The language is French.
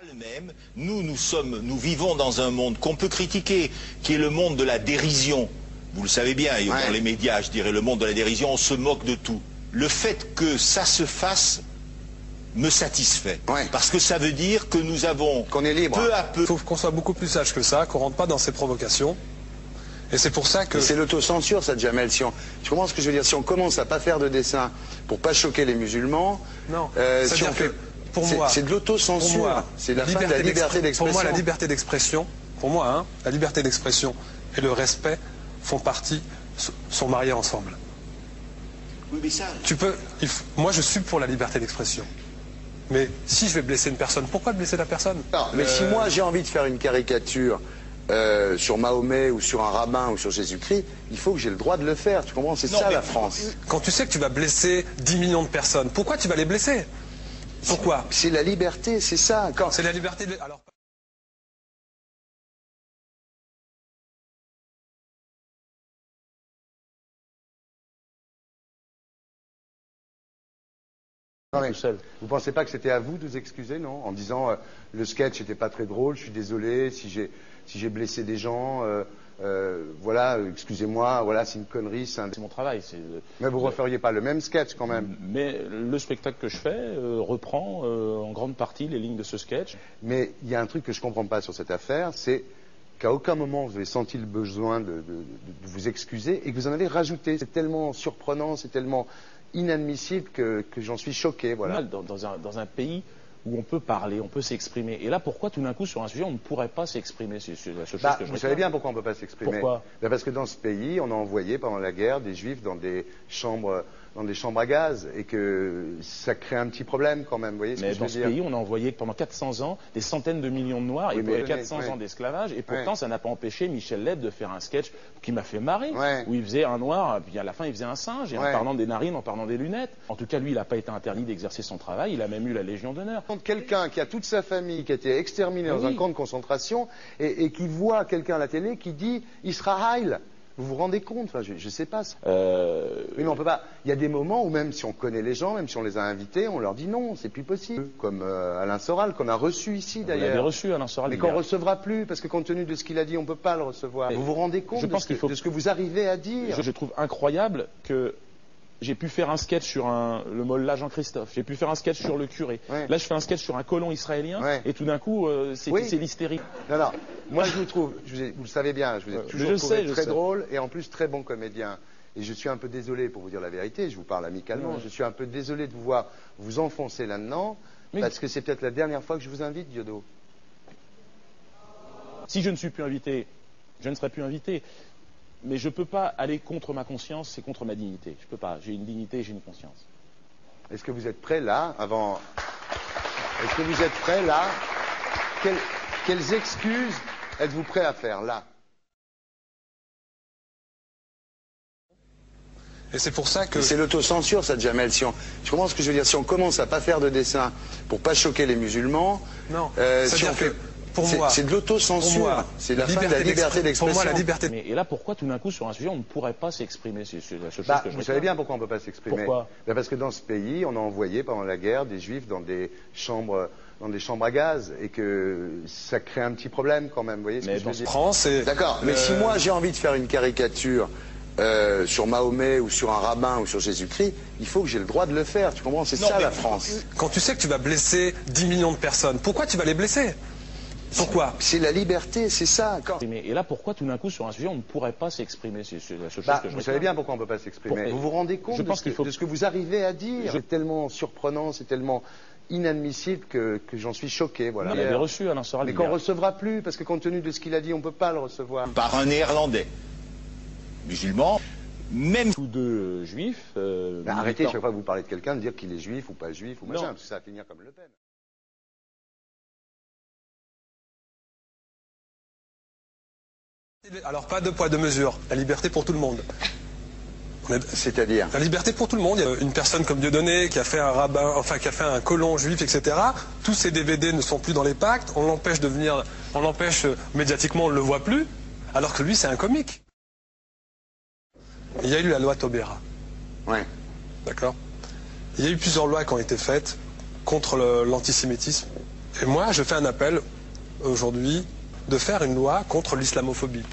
Le même, nous vivons dans un monde qu'on peut critiquer, qui est le monde de la dérision. Vous le savez bien, dans les médias, je dirais, le monde de la dérision, on se moque de tout. Le fait que ça se fasse me satisfait. Parce que ça veut dire que nous avons, qu'on est libre. Peu à peu... Il faut qu'on soit beaucoup plus sage que ça, qu'on rentre pas dans ces provocations. Et c'est pour ça que... C'est l'autocensure, ça, Jamel. Tu comprends ce que je veux dire? Si on commence à pas faire de dessin pour pas choquer les musulmans... Non, si on fait... Pour moi, c'est de l'autocensure. C'est la fin de la liberté d'expression. Pour moi, la liberté d'expression, la liberté d'expression et le respect font partie, sont mariés ensemble. Oui, mais ça... Moi, je suis pour la liberté d'expression. Mais si je vais blesser une personne, pourquoi blesser la personne? Non, mais si moi j'ai envie de faire une caricature sur Mahomet ou sur un rabbin ou sur Jésus-Christ, il faut que j'ai le droit de le faire. Tu comprends? C'est ça la France. Quand tu sais que tu vas blesser 10 millions de personnes, pourquoi tu vas les blesser? Pourquoi? C'est la liberté, c'est ça. C'est la liberté de... Alors... Non, mais vous pensez pas que c'était à vous de vous excuser, non? En disant le sketch n'était pas très drôle, je suis désolé si j'ai blessé des gens, voilà, excusez-moi, voilà, c'est une connerie. C'est mon travail. Mais vous referiez pas le même sketch quand même? Mais le spectacle que je fais reprend en grande partie les lignes de ce sketch. Mais il y a un truc que je comprends pas sur cette affaire, c'est qu'à aucun moment vous avez senti le besoin de vous excuser et que vous en avez rajouté. C'est tellement surprenant, c'est tellement inadmissible que j'en suis choqué. Voilà. Dans un pays où on peut parler, on peut s'exprimer. Et là, pourquoi tout d'un coup, sur un sujet, on ne pourrait pas s'exprimer? C'est la seule chose que je Vous savez bien pourquoi on ne peut pas s'exprimer. Pourquoi? Parce que dans ce pays, on a envoyé pendant la guerre des juifs dans des chambres à gaz et que ça crée un petit problème quand même. Vous voyez ce que je veux dire? Mais dans ce pays, on a envoyé pendant 400 ans des centaines de millions de Noirs et 400 ans d'esclavage. Et pourtant, ça n'a pas empêché Michel Leb de faire un sketch qui m'a fait marrer, où il faisait un noir, puis à la fin, il faisait un singe, et en parlant des narines, en parlant des lunettes. En tout cas, lui, il n'a pas été interdit d'exercer son travail. Il a même eu la Légion d'honneur. Quelqu'un qui a toute sa famille qui a été exterminée dans un camp de concentration et qui voit quelqu'un à la télé qui dit Israël. Vous vous rendez compte? Enfin, je ne sais pas. Oui, mais on peut pas. Il y a des moments où même si on connaît les gens, même si on les a invités, on leur dit non, c'est plus possible. Comme Alain Soral, qu'on a reçu ici d'ailleurs. Vous l'avez reçu, Alain Soral. Mais qu'on ne recevra plus, parce que compte tenu de ce qu'il a dit, on ne peut pas le recevoir. Vous vous rendez compte de ce que vous arrivez à dire? Je trouve incroyable que j'ai pu faire un sketch sur le mollah Jean-Christophe, j'ai pu faire un sketch sur le curé. Là, je fais un sketch sur un colon israélien, et tout d'un coup, c'est l'hystérie. Non, non, moi je vous trouve, vous le savez bien, je vous ai toujours trouvé très drôle et en plus très bon comédien. Et je suis un peu désolé, pour vous dire la vérité, je vous parle amicalement, je suis un peu désolé de vous voir vous enfoncer là-dedans, parce que c'est peut-être la dernière fois que je vous invite, Diodo. Si je ne suis plus invité, je ne serai plus invité. Mais je ne peux pas aller contre ma conscience, c'est contre ma dignité. Je ne peux pas. J'ai une dignité et j'ai une conscience. Est-ce que vous êtes prêt là, avant... Est-ce que vous êtes prêt là? Quelles excuses êtes-vous prêt à faire là? Et c'est pour ça que... C'est l'autocensure, ça, Jamel. Tu comprends ce que je veux dire? Si on commence à pas faire de dessin pour pas choquer les musulmans... Non, c'est de l'autocensure. C'est la fin de la liberté d'expression. Pour moi, la liberté... Et là, pourquoi tout d'un coup, sur un sujet, on ne pourrait pas s'exprimer? C'est la seule chose que je Vous savez bien pourquoi on ne peut pas s'exprimer. Pourquoi? Parce que dans ce pays, on a envoyé pendant la guerre des juifs dans des chambres à gaz et que ça crée un petit problème quand même. Vous voyez ce que je veux dire? D'accord, mais si moi j'ai envie de faire une caricature sur Mahomet ou sur un rabbin ou sur Jésus-Christ, il faut que j'ai le droit de le faire. Tu comprends? C'est ça la France. Quand tu sais que tu vas blesser 10 millions de personnes, pourquoi tu vas les blesser? Pourquoi? C'est la liberté, c'est ça. Et là, pourquoi tout d'un coup, sur un sujet, on ne pourrait pas s'exprimer? C'est la seule chose que je Vous savez bien pourquoi on ne peut pas s'exprimer. Vous vous rendez compte de ce que vous arrivez à dire? C'est tellement surprenant, c'est tellement inadmissible que j'en suis choqué. Voilà. Vous l'avez reçu, Alain Soral. Mais qu'on ne recevra plus, parce que compte tenu de ce qu'il a dit, on ne peut pas le recevoir. Par un Néerlandais, musulman, même... Tous deux juifs... arrêtez, chaque fois que vous parlez de quelqu'un, de dire qu'il est juif ou pas juif ou machin, parce que ça va finir comme Le Pen. Alors pas deux poids deux mesures, la liberté pour tout le monde. C'est-à-dire? La liberté pour tout le monde. Il y a une personne comme Dieudonné qui a fait un rabbin, enfin qui a fait un colon juif, etc. Tous ces DVD ne sont plus dans les pactes, on l'empêche de venir, on l'empêche médiatiquement, on ne le voit plus, alors que lui c'est un comique. Il y a eu la loi Taubira. Ouais. D'accord? Il y a eu plusieurs lois qui ont été faites contre l'antisémitisme Et moi, je fais un appel aujourd'hui de faire une loi contre l'islamophobie.